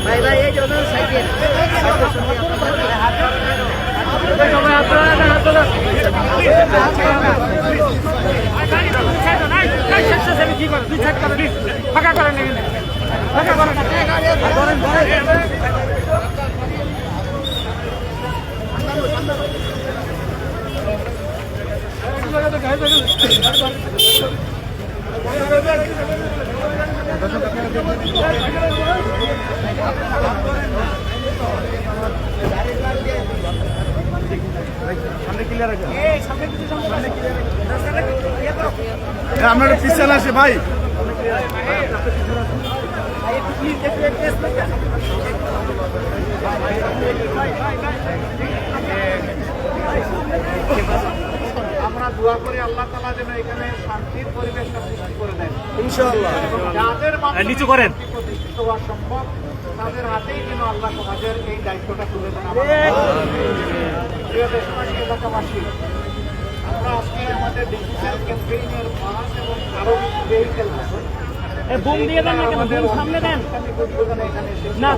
ভাই ভাই এই জন্য সাইকেল ফাঁকা করেন ফাঁকা করেন আমরা পিছনে আসি ভাই। আমরা দোয়া করি আল্লাহ তাআলা যেন এখানে শান্তির পরিবেশটা সৃষ্টি করে দেন ইনশাআল্লাহ। যাদের নিচু করেন প্রতিষ্ঠিত হওয়া সম্ভব তাদের হাতেই যেন আল্লাহ সমাজের এই দায়িত্বটা তুলে দেন। প্রিয় দেশবাসী, এলাকাবাসী, আমরা আজকে আমাদের ডিজিটাল ক্যাম্পেইনের বাস এবং আরো ভেহিকেল বুম দিয়ে দেন না কেন, বুম সামনে দেন এখানে এসেছি। না।